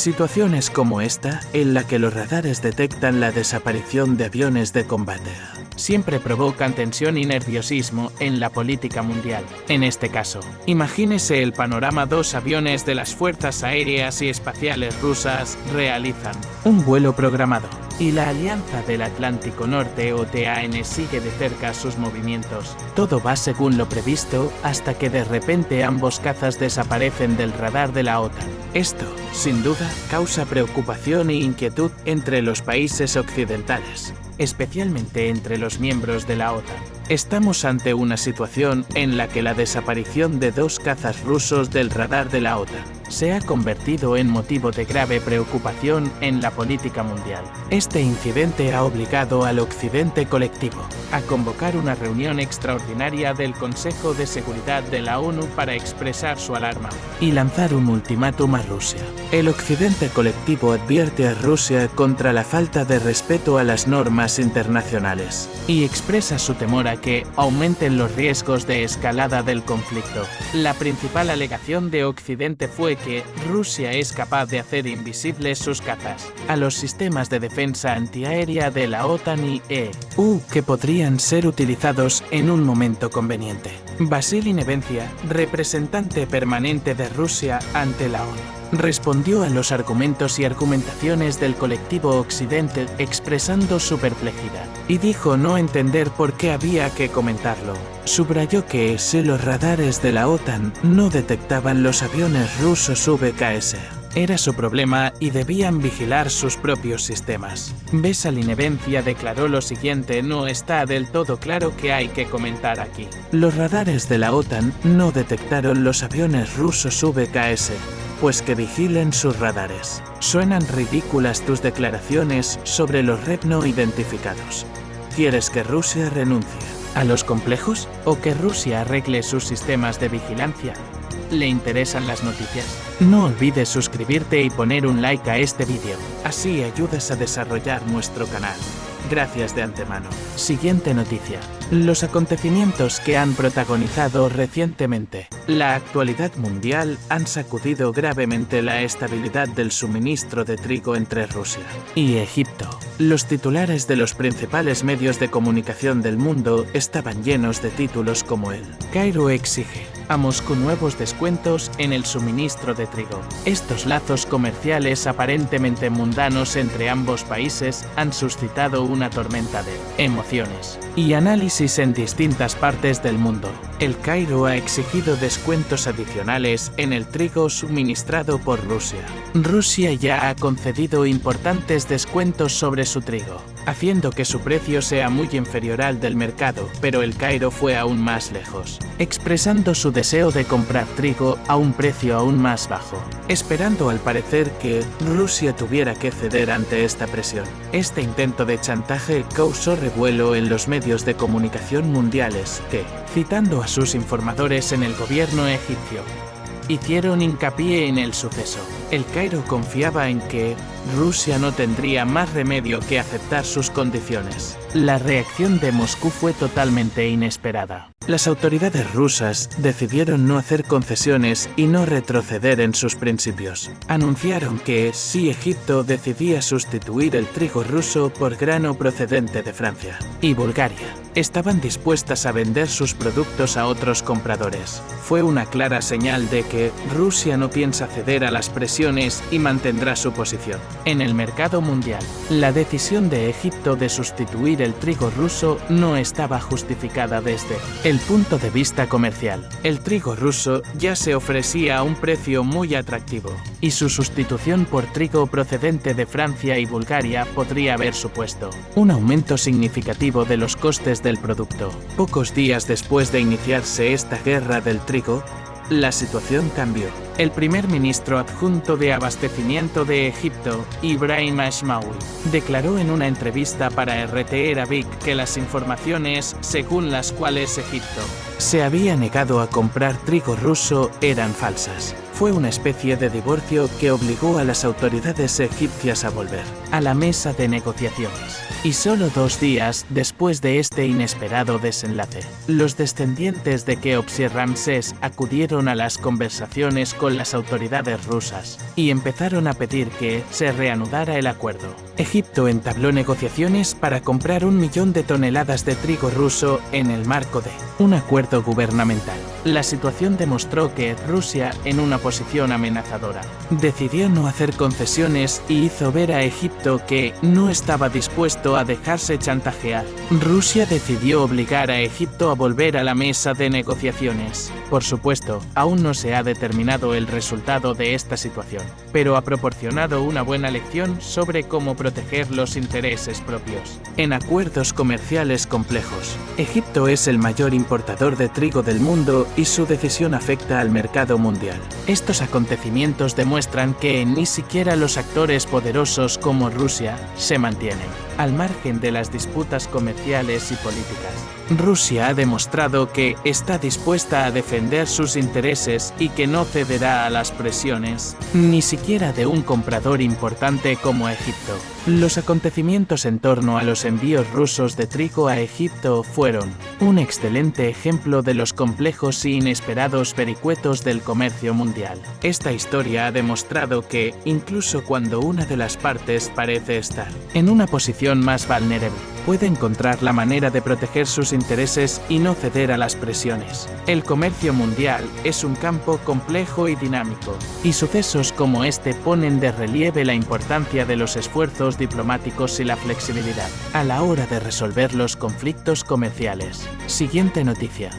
Situaciones como esta, en la que los radares detectan la desaparición de aviones de combate, siempre provocan tensión y nerviosismo en la política mundial. En este caso, imagínese el panorama: dos aviones de las Fuerzas Aéreas y Espaciales rusas realizan un vuelo programado, y la Alianza del Atlántico Norte OTAN sigue de cerca sus movimientos. Todo va según lo previsto, hasta que de repente ambos cazas desaparecen del radar de la OTAN. Esto, sin duda, causa preocupación e inquietud entre los países occidentales, especialmente entre los miembros de la OTAN. Estamos ante una situación en la que la desaparición de dos cazas rusos del radar de la OTAN se ha convertido en motivo de grave preocupación en la política mundial. Este incidente ha obligado al Occidente colectivo a convocar una reunión extraordinaria del Consejo de Seguridad de la ONU para expresar su alarma y lanzar un ultimátum a Rusia. El Occidente colectivo advierte a Rusia contra la falta de respeto a las normas internacionales y expresa su temor a que aumenten los riesgos de escalada del conflicto. La principal alegación de Occidente fue que Rusia es capaz de hacer invisibles sus cazas a los sistemas de defensa antiaérea de la OTAN y EU, que podrían ser utilizados en un momento conveniente. Vasily Nevencia, representante permanente de Rusia ante la ONU, respondió a los argumentos y argumentaciones del colectivo Occidente expresando su perplejidad, y dijo no entender por qué había que comentarlo. Subrayó que si los radares de la OTAN no detectaban los aviones rusos VKS, era su problema y debían vigilar sus propios sistemas. Vasily Nevencia declaró lo siguiente: no está del todo claro qué hay que comentar aquí. Los radares de la OTAN no detectaron los aviones rusos VKS, pues que vigilen sus radares. Suenan ridículas tus declaraciones sobre los REP no identificados. ¿Quieres que Rusia renuncie a los complejos o que Rusia arregle sus sistemas de vigilancia? ¿Le interesan las noticias? No olvides suscribirte y poner un like a este vídeo, así ayudas a desarrollar nuestro canal. Gracias de antemano. Siguiente noticia. Los acontecimientos que han protagonizado recientemente la actualidad mundial han sacudido gravemente la estabilidad del suministro de trigo entre Rusia y Egipto. Los titulares de los principales medios de comunicación del mundo estaban llenos de títulos como el Cairo exige a Moscú nuevos descuentos en el suministro de trigo. Estos lazos comerciales aparentemente mundanos entre ambos países han suscitado una tormenta de emociones y análisis en distintas partes del mundo. El Cairo ha exigido descuentos adicionales en el trigo suministrado por Rusia. Rusia ya ha concedido importantes descuentos sobre su trigo, haciendo que su precio sea muy inferior al del mercado, pero el Cairo fue aún más lejos, expresando su deseo de comprar trigo a un precio aún más bajo, esperando al parecer que Rusia tuviera que ceder ante esta presión. Este intento de chantaje causó revuelo en los medios de comunicación mundiales que, citando a sus informadores en el gobierno egipcio, hicieron hincapié en el suceso. El Cairo confiaba en que Rusia no tendría más remedio que aceptar sus condiciones. La reacción de Moscú fue totalmente inesperada. Las autoridades rusas decidieron no hacer concesiones y no retroceder en sus principios. Anunciaron que si Egipto decidía sustituir el trigo ruso por grano procedente de Francia y Bulgaria, estaban dispuestas a vender sus productos a otros compradores. Fue una clara señal de que Rusia no piensa ceder a las presiones y mantendrá su posición en el mercado mundial. La decisión de Egipto de sustituir el trigo ruso no estaba justificada desde el punto de vista comercial. El trigo ruso ya se ofrecía a un precio muy atractivo, y su sustitución por trigo procedente de Francia y Bulgaria podría haber supuesto un aumento significativo de los costes del producto. Pocos días después de iniciarse esta guerra del trigo, la situación cambió. El primer ministro adjunto de abastecimiento de Egipto, Ibrahim Ashmawi, declaró en una entrevista para RT Arabic que las informaciones según las cuales Egipto se había negado a comprar trigo ruso eran falsas. Fue una especie de divorcio que obligó a las autoridades egipcias a volver a la mesa de negociaciones. Y solo 2 días después de este inesperado desenlace, los descendientes de Keops y Ramsés acudieron a las conversaciones con las autoridades rusas y empezaron a pedir que se reanudara el acuerdo. Egipto entabló negociaciones para comprar 1 millón de toneladas de trigo ruso en el marco de un acuerdo gubernamental. La situación demostró que Rusia, en una posición amenazadora, decidió no hacer concesiones y hizo ver a Egipto que no estaba dispuesto a dejarse chantajear. Rusia decidió obligar a Egipto a volver a la mesa de negociaciones. Por supuesto, aún no se ha determinado el resultado de esta situación, pero ha proporcionado una buena lección sobre cómo proteger los intereses propios. En acuerdos comerciales complejos, Egipto es el mayor importador de trigo del mundo y su decisión afecta al mercado mundial. Estos acontecimientos demuestran que ni siquiera los actores poderosos como Rusia se mantienen al margen de las disputas comerciales y políticas. Rusia ha demostrado que está dispuesta a defender sus intereses y que no cederá a las presiones, ni siquiera de un comprador importante como Egipto. Los acontecimientos en torno a los envíos rusos de trigo a Egipto fueron un excelente ejemplo de los complejos y inesperados vericuetos del comercio mundial. Esta historia ha demostrado que, incluso cuando una de las partes parece estar en una posición más vulnerable, puede encontrar la manera de proteger sus intereses y no ceder a las presiones. El comercio mundial es un campo complejo y dinámico, y sucesos como este ponen de relieve la importancia de los esfuerzos diplomáticos y la flexibilidad a la hora de resolver los conflictos comerciales. Siguiente noticia.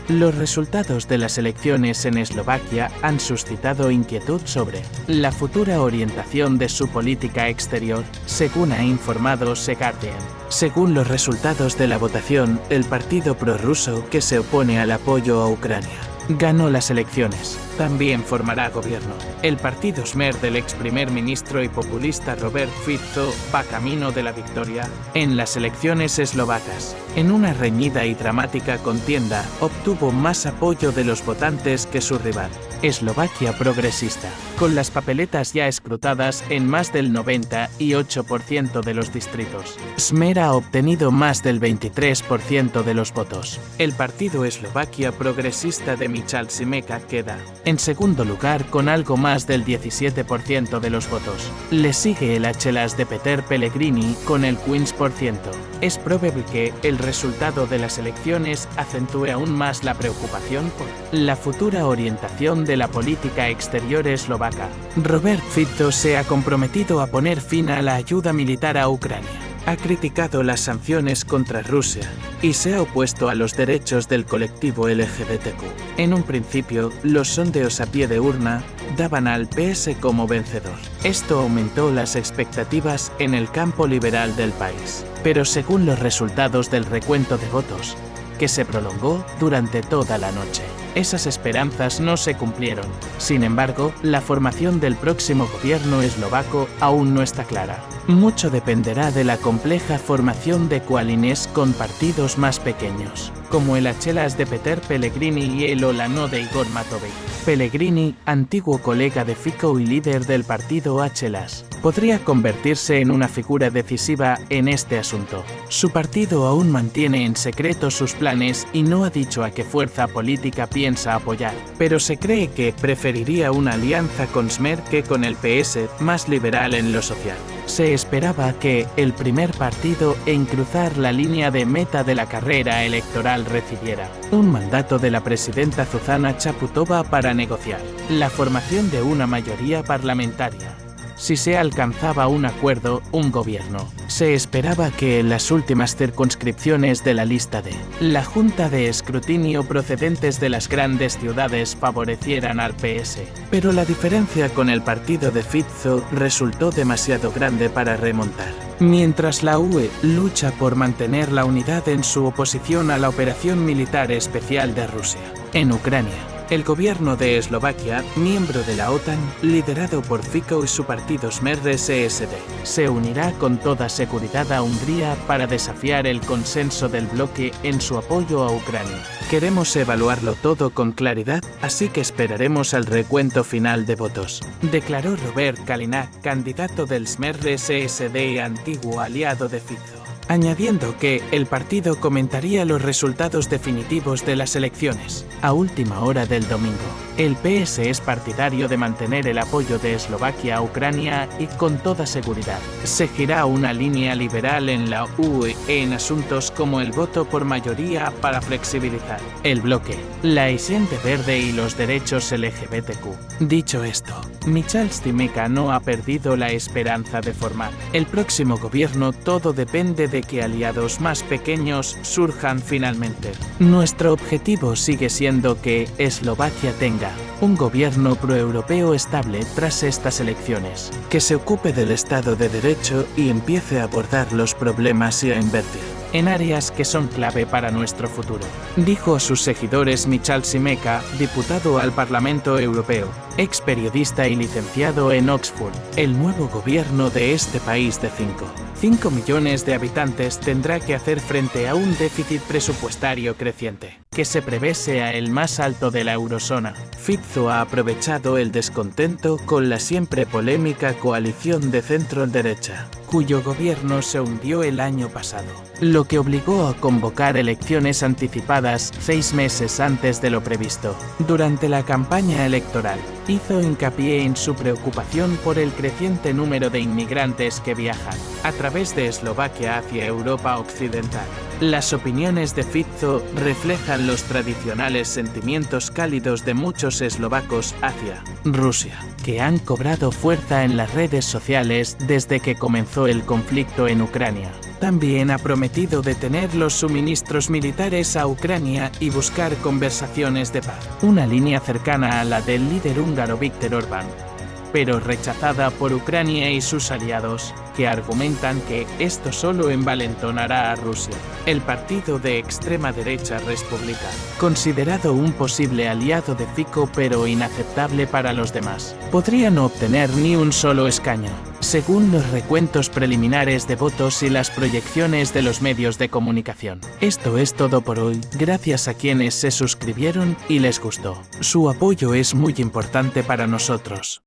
Los resultados de las elecciones en Eslovaquia han suscitado inquietud sobre la futura orientación de su política exterior, según ha informado The Guardian. Según los resultados de la votación, el partido prorruso que se opone al apoyo a Ucrania ganó las elecciones. También formará gobierno. El partido Smer del ex primer ministro y populista Robert Fico va camino de la victoria en las elecciones eslovacas. En una reñida y dramática contienda, obtuvo más apoyo de los votantes que su rival, Eslovaquia Progresista, con las papeletas ya escrutadas en más del 98% de los distritos. Smer ha obtenido más del 23% de los votos. El partido Eslovaquia Progresista de Michal Šimečka queda en segundo lugar con algo más del 17% de los votos. Le sigue el Achelas de Peter Pellegrini con el 15%. Es probable que el resultado de las elecciones acentúe aún más la preocupación por la futura orientación de la política exterior eslovaca. Robert Fico se ha comprometido a poner fin a la ayuda militar a Ucrania. Ha criticado las sanciones contra Rusia y se ha opuesto a los derechos del colectivo LGBTQ. En un principio, los sondeos a pie de urna daban al PS como vencedor. Esto aumentó las expectativas en el campo liberal del país. Pero según los resultados del recuento de votos, que se prolongó durante toda la noche, esas esperanzas no se cumplieron. Sin embargo, la formación del próximo gobierno eslovaco aún no está clara. Mucho dependerá de la compleja formación de coaliciones con partidos más pequeños, como el Achelas de Peter Pellegrini y el Olano de Igor Matović. Pellegrini, antiguo colega de Fico y líder del partido Achelas, podría convertirse en una figura decisiva en este asunto. Su partido aún mantiene en secreto sus planes y no ha dicho a qué fuerza política piensa apoyar, pero se cree que preferiría una alianza con Smer que con el PS, más liberal en lo social. Se esperaba que el primer partido en cruzar la línea de meta de la carrera electoral recibiera un mandato de la presidenta Zuzana Chaputova para negociar la formación de una mayoría parlamentaria. Si se alcanzaba un acuerdo, un gobierno, se esperaba que las últimas circunscripciones de la lista de la Junta de Escrutinio procedentes de las grandes ciudades favorecieran al PS. Pero la diferencia con el partido de Fico resultó demasiado grande para remontar. Mientras la UE lucha por mantener la unidad en su oposición a la operación militar especial de Rusia en Ucrania, El gobierno de Eslovaquia, miembro de la OTAN, liderado por Fico y su partido Smer-SD, se unirá con toda seguridad a Hungría para desafiar el consenso del bloque en su apoyo a Ucrania. Queremos evaluarlo todo con claridad, así que esperaremos al recuento final de votos, declaró Robert Kaliňák, candidato del Smer-SD y antiguo aliado de Fico, añadiendo que el partido comentaría los resultados definitivos de las elecciones a última hora del domingo. El PS es partidario de mantener el apoyo de Eslovaquia a Ucrania y con toda seguridad seguirá una línea liberal en la UE en asuntos como el voto por mayoría para flexibilizar el bloque, la higiene verde y los derechos LGBTQ. Dicho esto, Michal Stimeca no ha perdido la esperanza de formar el próximo gobierno. Todo depende de que aliados más pequeños surjan finalmente. Nuestro objetivo sigue siendo que Eslovaquia tenga un gobierno proeuropeo estable tras estas elecciones, que se ocupe del Estado de Derecho y empiece a abordar los problemas y a invertir en áreas que son clave para nuestro futuro, dijo a sus seguidores Michal Stimeca, diputado al Parlamento Europeo, ex periodista y licenciado en Oxford. El nuevo gobierno de este país de 5 millones de habitantes tendrá que hacer frente a un déficit presupuestario creciente, que se prevé sea el más alto de la eurozona. Fico ha aprovechado el descontento con la siempre polémica coalición de centro-derecha, cuyo gobierno se hundió el año pasado, lo que obligó a convocar elecciones anticipadas 6 meses antes de lo previsto. Durante la campaña electoral, hizo hincapié en su preocupación por el creciente número de inmigrantes que viajan a través de Eslovaquia hacia Europa Occidental. Las opiniones de Fico reflejan los tradicionales sentimientos cálidos de muchos eslovacos hacia Rusia, que han cobrado fuerza en las redes sociales desde que comenzó el conflicto en Ucrania. También ha prometido detener los suministros militares a Ucrania y buscar conversaciones de paz, una línea cercana a la del líder húngaro Viktor Orbán, pero rechazada por Ucrania y sus aliados, que argumentan que esto solo envalentonará a Rusia. El partido de extrema derecha Respublika, considerado un posible aliado de Fico pero inaceptable para los demás, podría no obtener ni un solo escaño, según los recuentos preliminares de votos y las proyecciones de los medios de comunicación. Esto es todo por hoy, gracias a quienes se suscribieron y les gustó. Su apoyo es muy importante para nosotros.